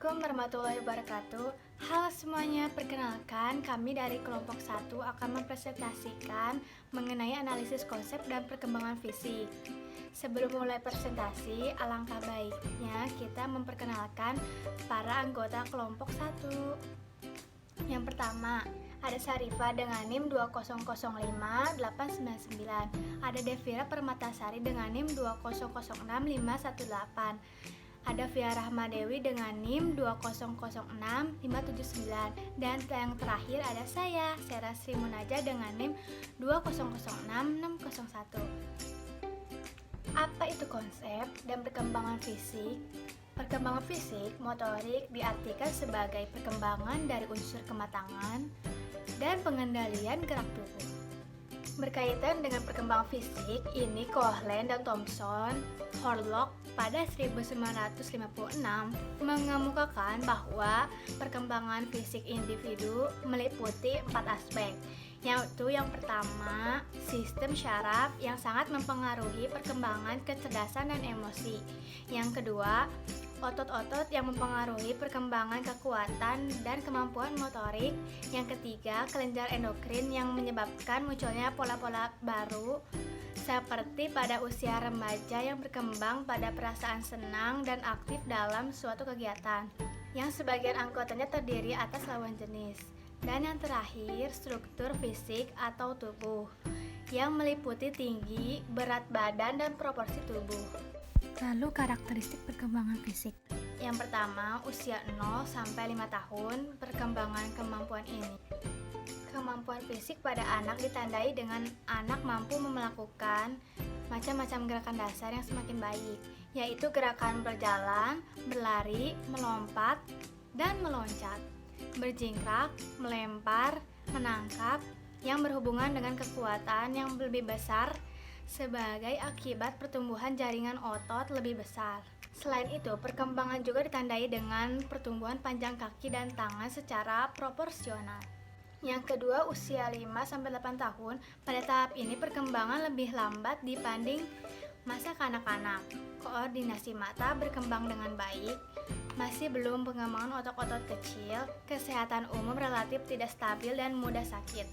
Assalamualaikum warahmatullahi wabarakatuh. Halo semuanya, perkenalkan kami dari kelompok 1 akan mempresentasikan mengenai analisis konsep dan perkembangan fisik. Sebelum mulai presentasi, alangkah baiknya kita memperkenalkan para anggota kelompok 1. Yang pertama, ada Sarifah dengan NIM 2005899. Ada Devira Permatasari dengan NIM 2006518. Ada Via Rahmadewi dengan NIM 2006579. Dan yang terakhir ada saya, Sera Sri Munaja dengan NIM 2006601. Apa itu konsep dan perkembangan fisik? Perkembangan fisik, motorik diartikan sebagai perkembangan dari unsur kematangan dan pengendalian gerak tubuh. Berkaitan dengan perkembangan fisik, ini Cohen dan Thomson Horlock pada 1956 mengemukakan bahwa perkembangan fisik individu meliputi 4 aspek, yaitu yang pertama, sistem syaraf yang sangat mempengaruhi perkembangan kecerdasan dan emosi. Yang kedua, otot-otot yang mempengaruhi perkembangan kekuatan dan kemampuan motorik. Yang ketiga, kelenjar endokrin yang menyebabkan munculnya pola-pola baru seperti pada usia remaja yang berkembang pada perasaan senang dan aktif dalam suatu kegiatan, yang sebagian anggotanya terdiri atas lawan jenis. Dan yang terakhir, struktur fisik atau tubuh, yang meliputi tinggi, berat badan, dan proporsi tubuh. Lalu karakteristik perkembangan fisik. Yang pertama, usia 0 sampai 5 tahun, perkembangan kemampuan ini. Kemampuan fisik pada anak ditandai dengan anak mampu melakukan macam-macam gerakan dasar yang semakin baik, yaitu gerakan berjalan, berlari, melompat, dan meloncat, berjingkrak, melempar, menangkap, yang berhubungan dengan kekuatan yang lebih besar sebagai akibat pertumbuhan jaringan otot lebih besar. Selain itu, perkembangan juga ditandai dengan pertumbuhan panjang kaki dan tangan secara proporsional. Yang kedua, usia 5-8 tahun. Pada tahap ini perkembangan lebih lambat dibanding masa kanak-kanak. Koordinasi mata berkembang dengan baik, masih belum pengembangan otot-otot kecil, kesehatan umum relatif tidak stabil dan mudah sakit.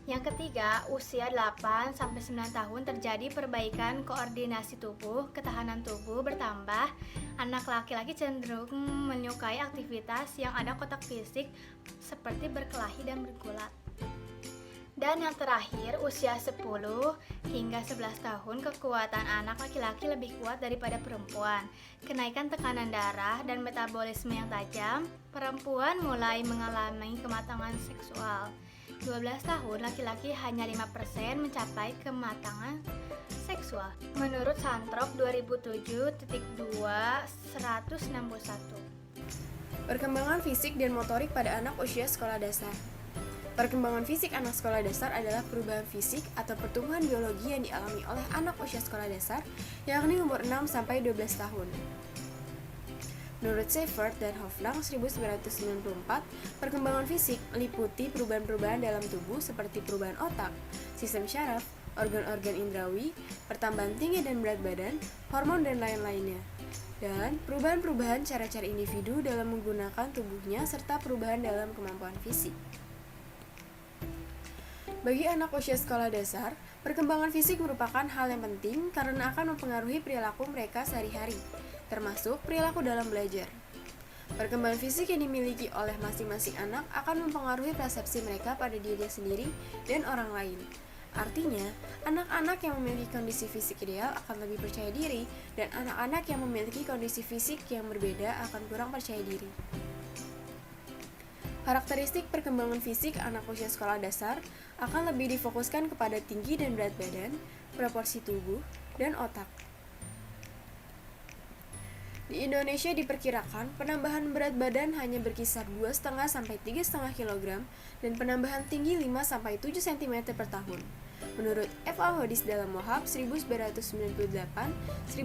Yang ketiga, usia 8-9 tahun terjadi perbaikan koordinasi tubuh, ketahanan tubuh bertambah. Anak laki-laki cenderung menyukai aktivitas yang ada kotak fisik seperti berkelahi dan bergulat. Dan yang terakhir, usia 10 hingga 11 tahun, kekuatan anak laki-laki lebih kuat daripada perempuan. Kenaikan tekanan darah dan metabolisme yang tajam, perempuan mulai mengalami kematangan seksual. 12 tahun, laki-laki hanya 5% mencapai kematangan seksual. Menurut Santrop 2007.2/161. Perkembangan fisik dan motorik pada anak usia sekolah dasar. Perkembangan fisik anak sekolah dasar adalah perubahan fisik atau pertumbuhan biologi yang dialami oleh anak usia sekolah dasar, yakni umur 6-12 tahun. Menurut Seifert dan Hoflang 1994, perkembangan fisik meliputi perubahan-perubahan dalam tubuh seperti perubahan otak, sistem syaraf, organ-organ indrawi, pertambahan tinggi dan berat badan, hormon dan lain-lainnya. Dan perubahan-perubahan cara-cara individu dalam menggunakan tubuhnya serta perubahan dalam kemampuan fisik. Bagi anak usia sekolah dasar, perkembangan fisik merupakan hal yang penting karena akan mempengaruhi perilaku mereka sehari-hari, termasuk perilaku dalam belajar. Perkembangan fisik yang dimiliki oleh masing-masing anak akan mempengaruhi persepsi mereka pada diri sendiri dan orang lain. Artinya, anak-anak yang memiliki kondisi fisik ideal akan lebih percaya diri, dan anak-anak yang memiliki kondisi fisik yang berbeda akan kurang percaya diri. Karakteristik perkembangan fisik anak usia sekolah dasar akan lebih difokuskan kepada tinggi dan berat badan, proporsi tubuh, dan otak. Di Indonesia diperkirakan penambahan berat badan hanya berkisar 2,5-3,5 kg dan penambahan tinggi 5-7 cm per tahun. Menurut F.A. Hodis dalam Mohab 1998-1999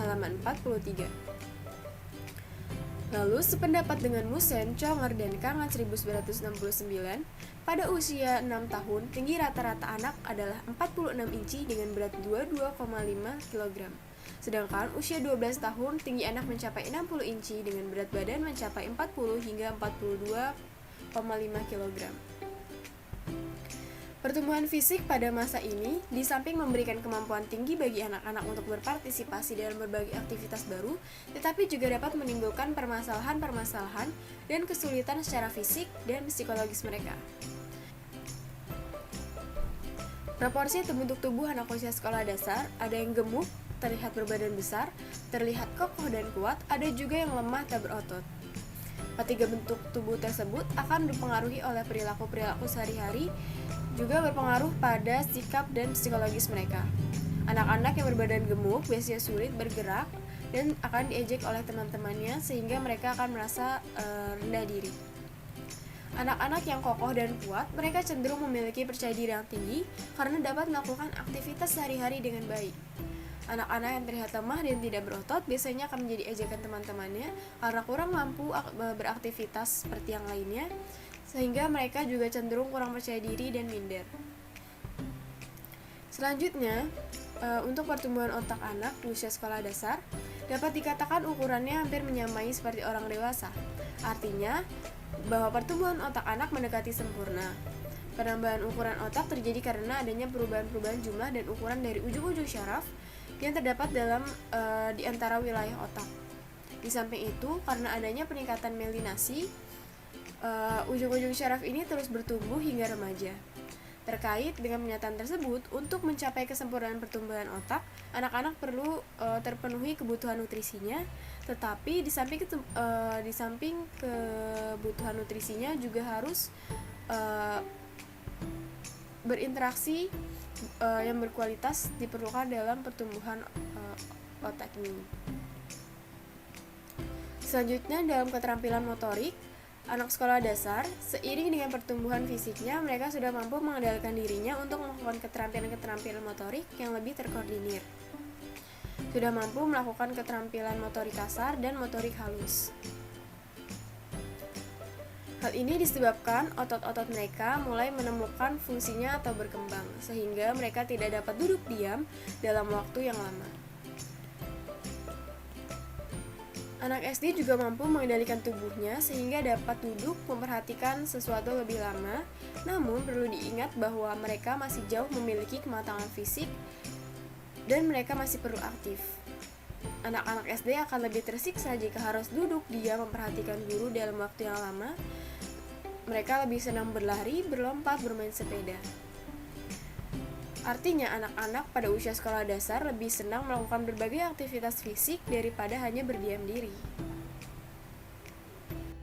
halaman 43. Lalu sependapat dengan Musen, Conger, dan Kangan 1969, pada usia 6 tahun, tinggi rata-rata anak adalah 46 inci dengan berat 22,5 kg. Sedangkan usia 12 tahun, tinggi anak mencapai 60 inci dengan berat badan mencapai 40 hingga 42,5 kg. Pertumbuhan fisik pada masa ini, di samping memberikan kemampuan tinggi bagi anak-anak untuk berpartisipasi dalam berbagai aktivitas baru, tetapi juga dapat menimbulkan permasalahan-permasalahan dan kesulitan secara fisik dan psikologis mereka. Proporsi bentuk tubuh anak usia sekolah dasar, ada yang gemuk, terlihat berbadan besar, terlihat kokoh dan kuat, ada juga yang lemah tak berotot. Ketiga bentuk tubuh tersebut akan dipengaruhi oleh perilaku-perilaku sehari-hari, juga berpengaruh pada sikap dan psikologis mereka. Anak-anak yang berbadan gemuk biasanya sulit bergerak dan akan diejek oleh teman-temannya sehingga mereka akan merasa rendah diri. Anak-anak yang kokoh dan kuat, mereka cenderung memiliki percaya diri yang tinggi karena dapat melakukan aktivitas sehari-hari dengan baik. Anak-anak yang terlihat lemah dan tidak berotot biasanya akan menjadi ejekan teman-temannya karena kurang mampu beraktivitas seperti yang lainnya, sehingga mereka juga cenderung kurang percaya diri dan minder. Selanjutnya, untuk pertumbuhan otak anak di usia sekolah dasar, dapat dikatakan ukurannya hampir menyamai seperti orang dewasa. Artinya, bahwa pertumbuhan otak anak mendekati sempurna. Penambahan ukuran otak terjadi karena adanya perubahan-perubahan jumlah dan ukuran dari ujung-ujung syaraf yang terdapat di antara wilayah otak. Di samping itu, karena adanya peningkatan melinasi, ujung-ujung syaraf ini terus bertumbuh hingga remaja. Terkait dengan pernyataan tersebut, untuk mencapai kesempurnaan pertumbuhan otak, anak-anak perlu terpenuhi kebutuhan nutrisinya, tetapi di samping kebutuhan nutrisinya juga harus berinteraksi yang berkualitas diperlukan dalam pertumbuhan otak ini. Selanjutnya, dalam keterampilan motorik, anak sekolah dasar, seiring dengan pertumbuhan fisiknya, mereka sudah mampu mengendalikan dirinya untuk melakukan keterampilan-keterampilan motorik yang lebih terkoordinir. Sudah mampu melakukan keterampilan motorik kasar dan motorik halus. Hal ini disebabkan otot-otot mereka mulai menemukan fungsinya atau berkembang, sehingga mereka tidak dapat duduk diam dalam waktu yang lama. Anak SD juga mampu mengendalikan tubuhnya sehingga dapat duduk memperhatikan sesuatu lebih lama, namun perlu diingat bahwa mereka masih jauh memiliki kematangan fisik dan mereka masih perlu aktif. Anak-anak SD akan lebih tersiksa jika harus duduk diam memperhatikan guru dalam waktu yang lama. Mereka lebih senang berlari, berlompat, bermain sepeda. Artinya, anak-anak pada usia sekolah dasar lebih senang melakukan berbagai aktivitas fisik daripada hanya berdiam diri.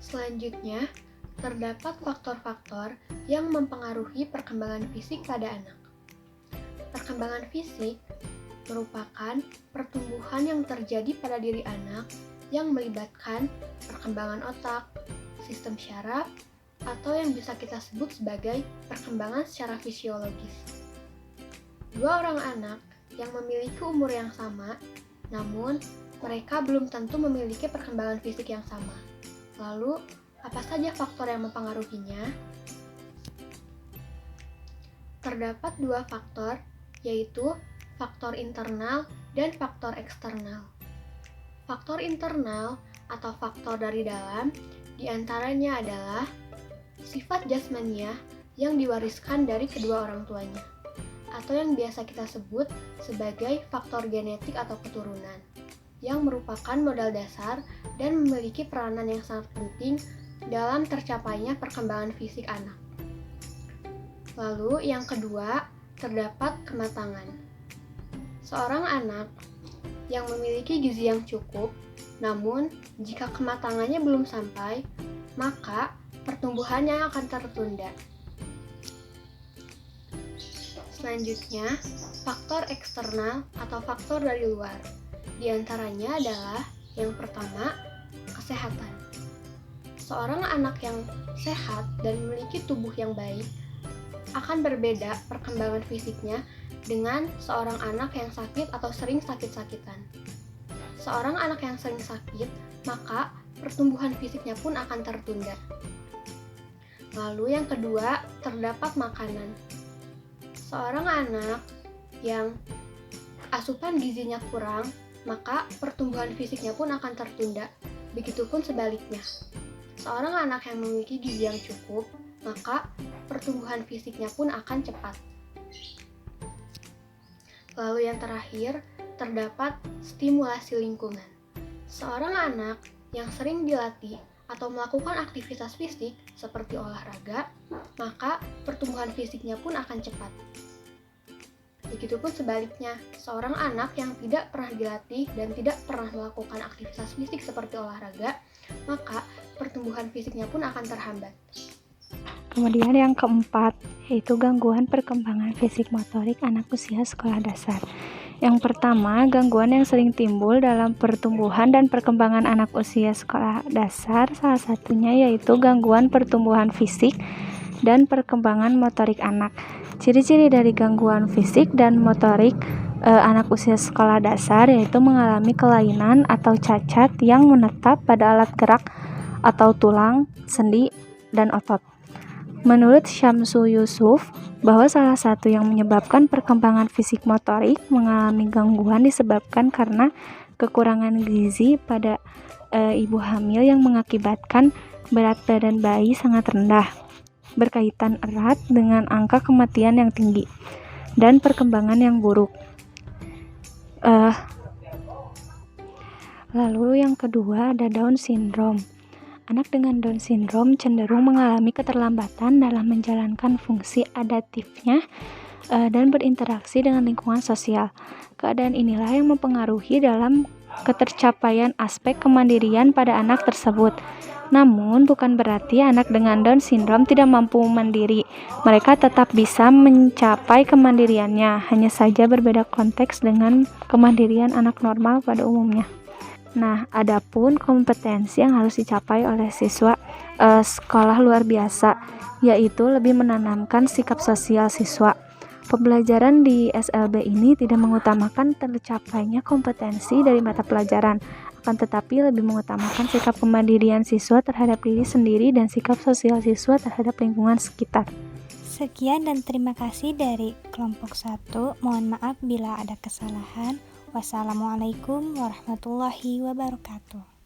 Selanjutnya, terdapat faktor-faktor yang mempengaruhi perkembangan fisik pada anak. Perkembangan fisik merupakan pertumbuhan yang terjadi pada diri anak yang melibatkan perkembangan otak, sistem syaraf, atau yang bisa kita sebut sebagai perkembangan secara fisiologis. Dua orang anak yang memiliki umur yang sama, namun mereka belum tentu memiliki perkembangan fisik yang sama. Lalu, apa saja faktor yang mempengaruhinya? Terdapat dua faktor, yaitu faktor internal dan faktor eksternal. Faktor internal atau faktor dari dalam diantaranya adalah sifat jasmaniah yang diwariskan dari kedua orang tuanya, atau yang biasa kita sebut sebagai faktor genetik atau keturunan, yang merupakan modal dasar dan memiliki peranan yang sangat penting dalam tercapainya perkembangan fisik anak. Lalu yang kedua, terdapat kematangan. Seorang anak yang memiliki gizi yang cukup, namun jika kematangannya belum sampai, maka pertumbuhannya akan tertunda. Selanjutnya, faktor eksternal atau faktor dari luar. Di antaranya adalah yang pertama, kesehatan. Seorang anak yang sehat dan memiliki tubuh yang baik akan berbeda perkembangan fisiknya dengan seorang anak yang sakit atau sering sakit-sakitan. Seorang anak yang sering sakit, maka pertumbuhan fisiknya pun akan tertunda. Lalu yang kedua, terdapat makanan. Seorang anak yang asupan gizinya kurang, maka pertumbuhan fisiknya pun akan tertunda. Begitupun sebaliknya. Seorang anak yang memiliki gizi yang cukup, maka pertumbuhan fisiknya pun akan cepat. Lalu yang terakhir, terdapat stimulasi lingkungan. Seorang anak yang sering dilatih atau melakukan aktivitas fisik seperti olahraga, maka pertumbuhan fisiknya pun akan cepat. Begitupun sebaliknya, seorang anak yang tidak pernah dilatih dan tidak pernah melakukan aktivitas fisik seperti olahraga, maka pertumbuhan fisiknya pun akan terhambat. Kemudian yang keempat, yaitu gangguan perkembangan fisik motorik anak usia sekolah dasar. Yang pertama, gangguan yang sering timbul dalam pertumbuhan dan perkembangan anak usia sekolah dasar, salah satunya yaitu gangguan pertumbuhan fisik dan perkembangan motorik anak. Ciri-ciri dari gangguan fisik dan motorik anak usia sekolah dasar yaitu mengalami kelainan atau cacat yang menetap pada alat gerak atau tulang, sendi, dan otot. Menurut Syamsu Yusuf, bahwa salah satu yang menyebabkan perkembangan fisik motorik mengalami gangguan disebabkan karena kekurangan gizi pada ibu hamil yang mengakibatkan berat badan bayi sangat rendah, berkaitan erat dengan angka kematian yang tinggi dan perkembangan yang buruk. Lalu yang kedua ada Down syndrome. Anak dengan Down syndrome cenderung mengalami keterlambatan dalam menjalankan fungsi adaptifnya dan berinteraksi dengan lingkungan sosial. Keadaan inilah yang mempengaruhi dalam ketercapaian aspek kemandirian pada anak tersebut. Namun, bukan berarti anak dengan Down syndrome tidak mampu mandiri. Mereka tetap bisa mencapai kemandiriannya, hanya saja berbeda konteks dengan kemandirian anak normal pada umumnya. Nah, adapun kompetensi yang harus dicapai oleh siswa sekolah luar biasa, yaitu lebih menanamkan sikap sosial siswa. Pembelajaran di SLB ini tidak mengutamakan tercapainya kompetensi dari mata pelajaran, akan tetapi lebih mengutamakan sikap kemandirian siswa terhadap diri sendiri dan sikap sosial siswa terhadap lingkungan sekitar. Sekian dan terima kasih dari kelompok 1. Mohon maaf bila ada kesalahan. Wassalamualaikum warahmatullahi wabarakatuh.